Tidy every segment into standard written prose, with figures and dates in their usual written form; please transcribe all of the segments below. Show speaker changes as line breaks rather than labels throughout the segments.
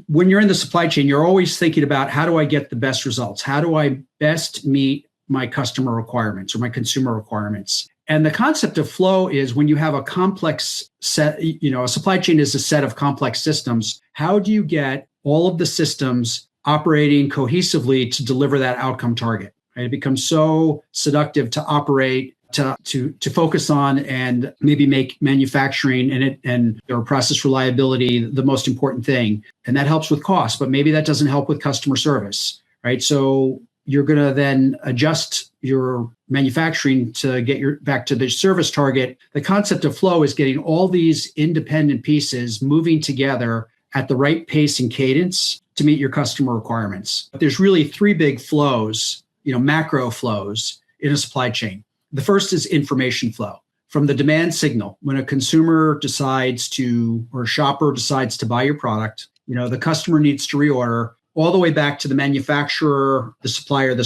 when you're in the supply chain, you're always thinking about how do I get the best results? How do I best meet my customer requirements or my consumer requirements? And the concept of flow is when you have a complex set, a supply chain is a set of complex systems. How do you get all of the systems operating cohesively to deliver that outcome target? Right? It becomes so seductive to operate, to focus on, and maybe make manufacturing and process reliability the most important thing. And that helps with cost, but maybe that doesn't help with customer service, right? So you're going to then adjust your manufacturing to get back to the service target. The concept of flow is getting all these independent pieces moving together at the right pace and cadence to meet your customer requirements. But there's really three big flows, macro flows in a supply chain. The first is information flow. From the demand signal, when a consumer decides to, or a shopper decides to buy your product, the customer needs to reorder, all the way back to the manufacturer, the supplier,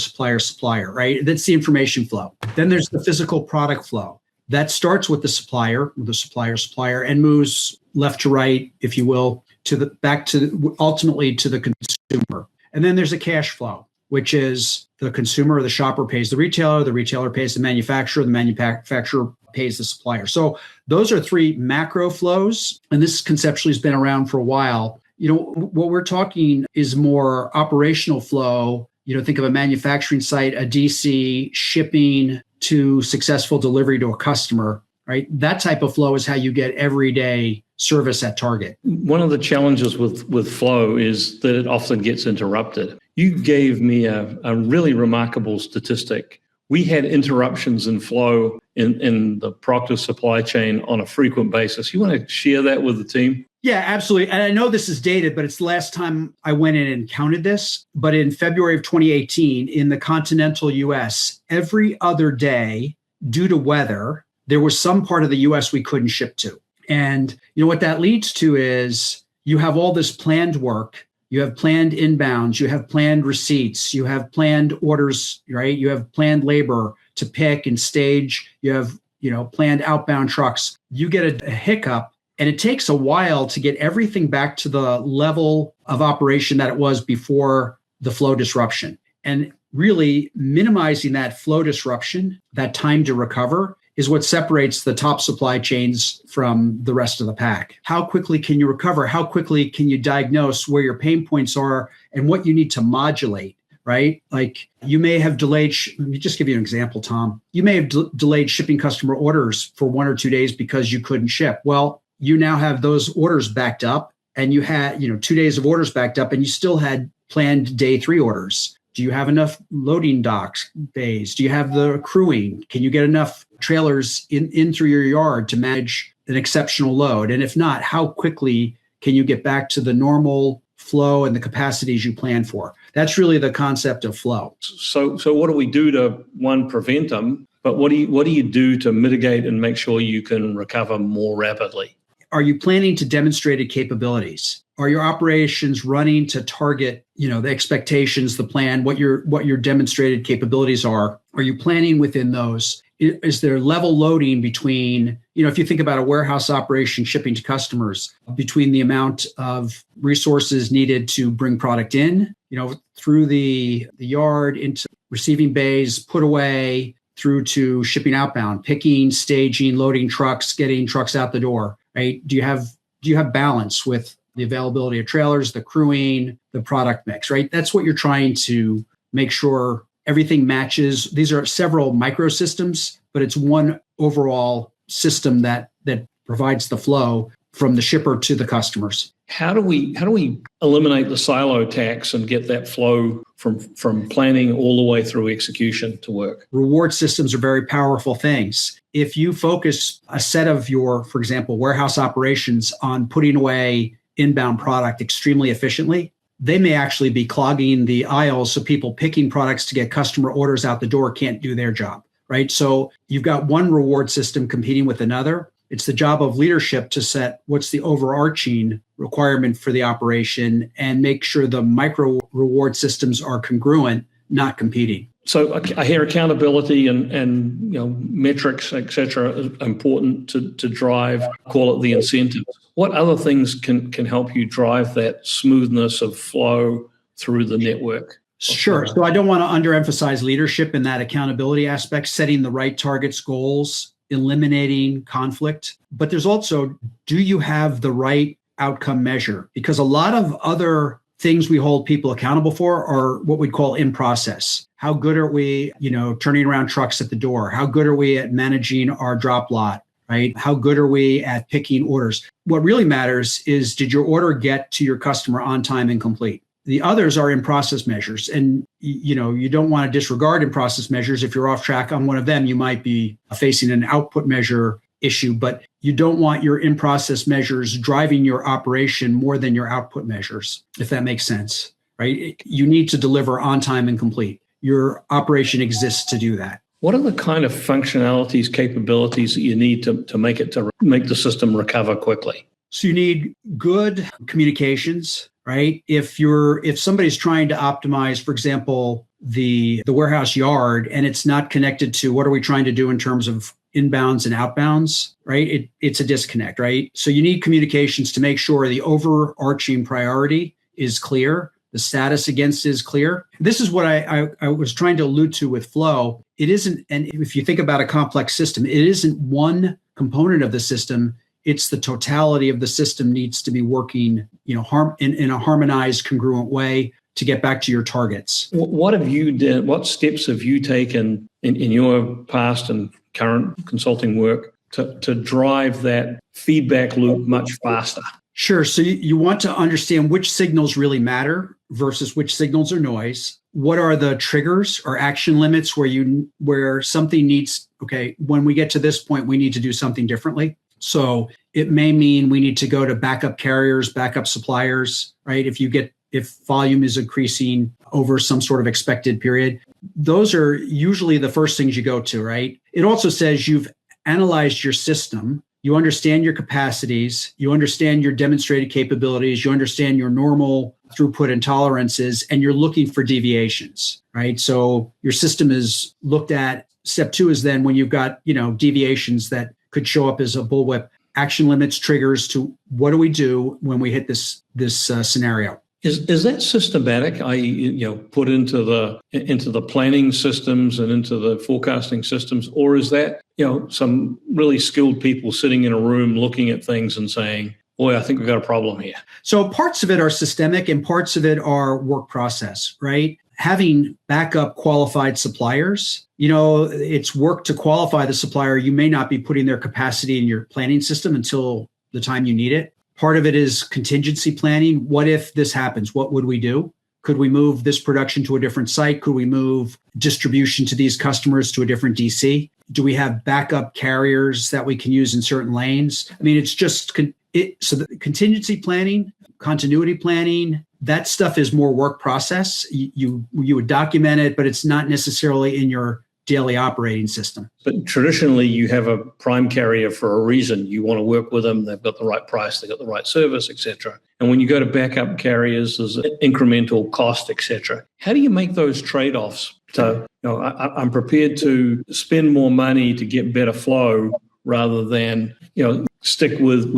right? That's the information flow. Then there's the physical product flow. That starts with the supplier, and moves left to right, if you will, ultimately to the consumer. And then there's a cash flow, which is the consumer or the shopper pays the retailer pays the manufacturer pays the supplier. So those are three macro flows. And this conceptually has been around for a while. What we're talking is more operational flow. Think of a manufacturing site, a DC, shipping to successful delivery to a customer, right? That type of flow is how you get everyday service at Target.
One of the challenges with flow is that it often gets interrupted. You gave me a really remarkable statistic. We had interruptions in flow in the Procter supply chain on a frequent basis. You want to share that with the team?
Yeah, absolutely. And I know this is dated, but it's the last time I went in and counted this. But in February of 2018, in the continental US, every other day, due to weather, there was some part of the US we couldn't ship to. And what that leads to is you have all this planned work, you have planned inbounds, you have planned receipts, you have planned orders, right? You have planned labor to pick and stage, you have, planned outbound trucks. You get a hiccup, and it takes a while to get everything back to the level of operation that it was before the flow disruption. And really minimizing that flow disruption, that time to recover, is what separates the top supply chains from the rest of the pack. How quickly can you recover? How quickly can you diagnose where your pain points are and what you need to modulate, right? Like you may have delayed, let me just give you an example, Tom. You may have delayed shipping customer orders for 1 or 2 days because you couldn't ship. Well, you now have those orders backed up, and you had, 2 days of orders backed up, and you still had planned day 3 orders. Do you have enough loading docks bays? Do you have the crewing? Can you get enough trailers in through your yard to manage an exceptional load? And if not, how quickly can you get back to the normal flow and the capacities you plan for? That's really the concept of flow.
So what do we do to, one, prevent them, but what do you do to mitigate and make sure you can recover more rapidly?
Are you planning to demonstrated capabilities? Are your operations running to target, the expectations, the plan, what your demonstrated capabilities are? Are you planning within those? Is there level loading between, if you think about a warehouse operation shipping to customers, between the amount of resources needed to bring product in, through the yard into receiving bays, put away, through to shipping outbound, picking, staging, loading trucks, getting trucks out the door, right? Do you have balance with the availability of trailers, the crewing, the product mix, right? That's what you're trying to make sure everything matches. These are several microsystems, but it's one overall system that provides the flow from the shipper to the customers.
How do we eliminate the silo tax and get that flow from planning all the way through execution to work?
Reward systems are very powerful things. If you focus a set of your, for example, warehouse operations on putting away inbound product extremely efficiently, they may actually be clogging the aisles, so people picking products to get customer orders out the door can't do their job, right? So you've got one reward system competing with another. It's the job of leadership to set what's the overarching requirement for the operation and make sure the micro reward systems are congruent, not competing.
So I hear accountability and metrics, et cetera, is important to drive, call it the incentives. What other things can help you drive that smoothness of flow through the network?
Sure. So I don't want to underemphasize leadership in that accountability aspect, setting the right targets, goals, eliminating conflict. But there's also, do you have the right outcome measure? Because a lot of other things we hold people accountable for are what we'd call in process. How good are we, turning around trucks at the door? How good are we at managing our drop lot, right? How good are we at picking orders? What really matters is, did your order get to your customer on time and complete? The others are in process measures. And, you don't want to disregard in process measures. If you're off track on one of them, you might be facing an output measure issue, but you don't want your in process measures driving your operation more than your output measures, if that makes sense, right? You need to deliver on time and complete. Your operation exists to do that.
What are the kind of functionalities, capabilities that you need to make the system recover quickly?
So you need good communications, right? If somebody's trying to optimize, for example, the warehouse yard, and it's not connected to what are we trying to do in terms of inbounds and outbounds, right? It's a disconnect, right? So you need communications to make sure the overarching priority is clear, the status against is clear. This is what I was trying to allude to with flow. It isn't, and if you think about a complex system, it isn't one component of the system. It's the totality of the system needs to be working, in a harmonized, congruent way to get back to your targets.
What have you done? What steps have you taken in your past and current consulting work to drive that feedback loop much faster?
Sure. So you want to understand which signals really matter versus which signals are noise. What are the triggers or action limits where something needs, okay, when we get to this point, we need to do something differently. So it may mean we need to go to backup carriers, backup suppliers, right? If volume is increasing over some sort of expected period, those are usually the first things you go to, right? It also says you've analyzed your system, you understand your capacities, you understand your demonstrated capabilities, you understand your normal throughput and tolerances, and you're looking for deviations, right? So your system is looked at. Step two is then when you've got, deviations that could show up as a bullwhip, action limits, triggers to what do we do when we hit this scenario.
Is that systematic? Put into the planning systems and into the forecasting systems, or is that some really skilled people sitting in a room looking at things and saying, "Boy, I think we've got a problem here"?
So parts of it are systemic, and parts of it are work process, right? Having backup qualified suppliers, it's work to qualify the supplier. You may not be putting their capacity in your planning system until the time you need it. Part of it is contingency planning. What if this happens? What would we do? Could we move this production to a different site? Could we move distribution to these customers to a different DC? Do we have backup carriers that we can use in certain lanes? I mean, it's just so the contingency planning, continuity planning, that stuff is more work process. You would document it, but it's not necessarily in your daily operating system.
But traditionally, you have a prime carrier for a reason. You want to work with them. They've got the right price. They've got the right service, etc. And when you go to backup carriers, there's incremental cost, etc. How do you make those trade-offs? I'm prepared to spend more money to get better flow rather than stick with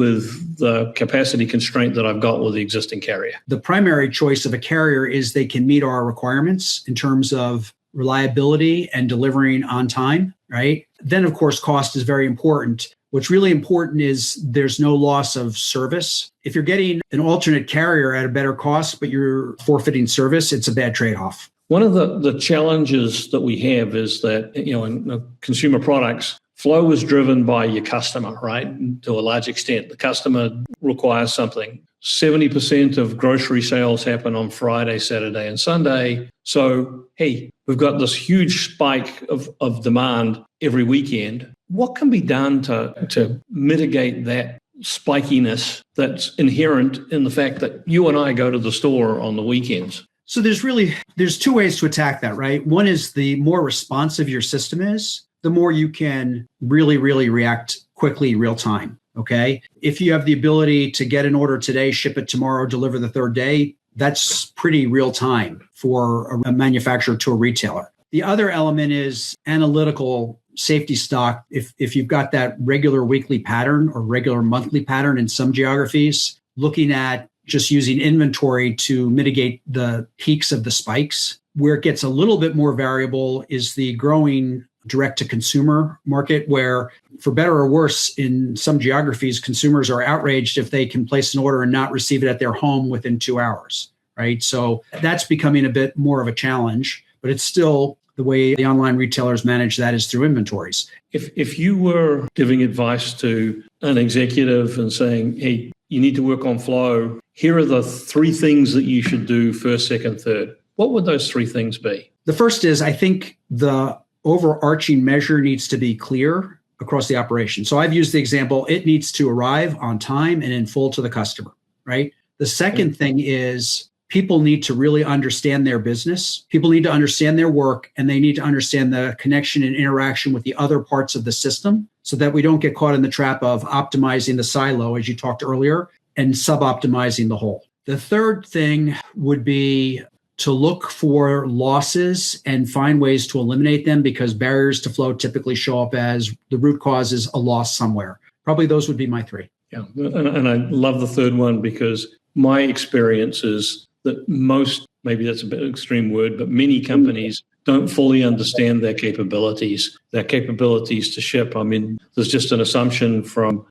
the capacity constraint that I've got with the existing carrier.
The primary choice of a carrier is they can meet our requirements in terms of reliability and delivering on time, right? Then, of course, cost is very important. What's really important is there's no loss of service. If you're getting an alternate carrier at a better cost, but you're forfeiting service, it's a bad trade-off.
One of the challenges that we have is that, in consumer products, flow is driven by your customer, right? To a large extent, the customer requires something. 70% of grocery sales happen on Friday, Saturday, and Sunday. So, hey, we've got this huge spike of demand every weekend. What can be done to mitigate that spikiness that's inherent in the fact that you and I go to the store on the weekends?
So there's two ways to attack that, right? One is the more responsive your system is, the more you can really, really react quickly, real time. Okay. If you have the ability to get an order today, ship it tomorrow, deliver the third day, that's pretty real time for a manufacturer to a retailer. The other element is analytical safety stock, if you've got that regular weekly pattern or regular monthly pattern in some geographies, looking at just using inventory to mitigate the peaks of the spikes. Where it gets a little bit more variable is the growing direct-to-consumer market, where, for better or worse, in some geographies, consumers are outraged if they can place an order and not receive it at their home within 2 hours, right? So that's becoming a bit more of a challenge, but it's still the way the online retailers manage that is through inventories.
If you were giving advice to an executive and saying, hey, you need to work on flow, here are the 3 things that you should do first, second, third, what would those 3 things be?
The first is, I think the overarching measure needs to be clear across the operation. So I've used the example, it needs to arrive on time and in full to the customer, right? The second thing is, people need to really understand their business. People need to understand their work, and they need to understand the connection and interaction with the other parts of the system so that we don't get caught in the trap of optimizing the silo, as you talked earlier, and sub-optimizing the whole. The third thing would be to look for losses and find ways to eliminate them, because barriers to flow typically show up as the root cause is a loss somewhere. Probably those would be my 3.
Yeah, and I love the third one, because my experience is that most, maybe that's a bit extreme word, but many companies don't fully understand their capabilities to ship. I mean, there's just an assumption from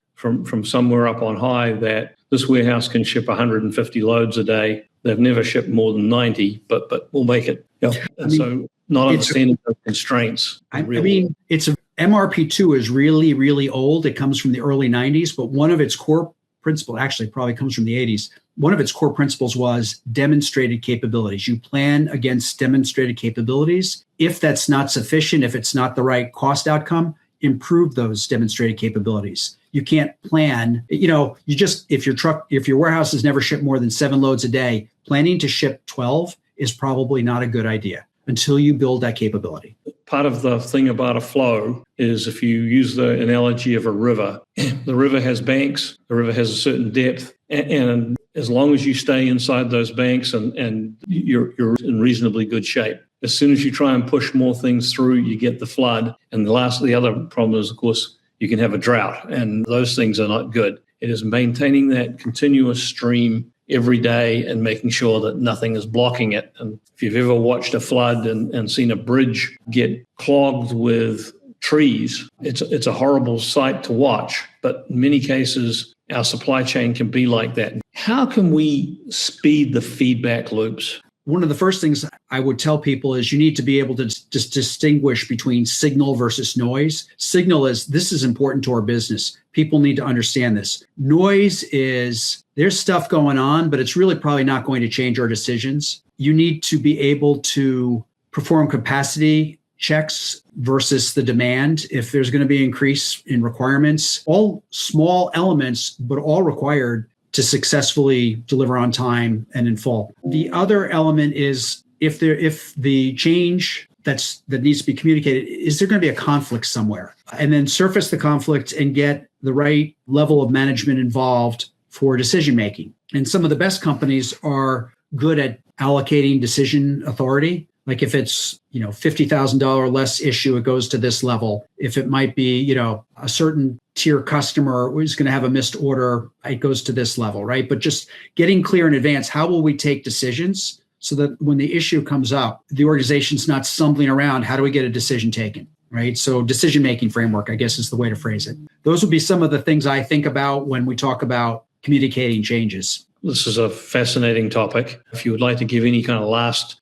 somewhere up on high that this warehouse can ship 150 loads a day. They've never shipped more than 90, but we'll make it. Yeah. And so not understanding those constraints.
It's MRP2 is really, really old. It comes from the early 90s, but one of its core principles, actually probably comes from the 80s. One of its core principles was demonstrated capabilities. You plan against demonstrated capabilities. If that's not sufficient, if it's not the right cost outcome, improve those demonstrated capabilities. You can't plan, if your warehouse has never shipped more than 7 loads a day, planning to ship 12 is probably not a good idea until you build that capability.
Part of the thing about a flow is, if you use the analogy of a river, the river has banks, the river has a certain depth, and as long as you stay inside those banks and you're in reasonably good shape. As soon as you try and push more things through, you get the flood. And the other problem is, of course, you can have a drought, and those things are not good. It is maintaining that continuous stream every day and making sure that nothing is blocking it. And if you've ever watched a flood and seen a bridge get clogged with trees, it's a horrible sight to watch. But in many cases, our supply chain can be like that. How can we speed the feedback loops?
One of the first things I would tell people is you need to be able to just distinguish between signal versus noise. Signal is, this is important to our business. People need to understand this. Noise is, there's stuff going on, but it's really probably not going to change our decisions. You need to be able to perform capacity checks versus the demand. If there's going to be an increase in requirements, all small elements, but all required to successfully deliver on time and in full. The other element is, if the change that needs to be communicated, is there going to be a conflict somewhere? And then surface the conflict and get the right level of management involved for decision making. And some of the best companies are good at allocating decision authority. Like if it's, $50,000 less issue, it goes to this level. If it might be, a certain tier customer who's going to have a missed order, it goes to this level, right? But just getting clear in advance, how will we take decisions so that when the issue comes up, the organization's not stumbling around, how do we get a decision taken, right? So decision-making framework, I guess, is the way to phrase it. Those would be some of the things I think about when we talk about communicating changes.
This is a fascinating topic. If you would like to give any kind of last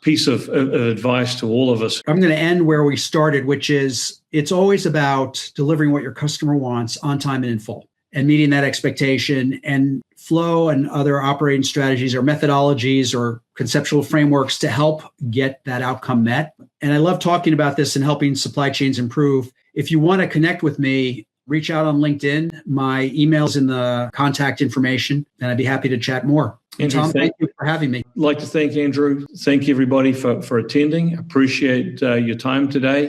piece of advice to all of us.
I'm going to end where we started, which is, it's always about delivering what your customer wants on time and in full, and meeting that expectation. And flow and other operating strategies or methodologies or conceptual frameworks to help get that outcome met. And I love talking about this and helping supply chains improve. If you want to connect with me, reach out on LinkedIn. My email's in the contact information, and I'd be happy to chat more.
Andrew,
Tom, thank you for having me.
I'd like to thank Andrew. Thank you, everybody, for attending. Appreciate your time today.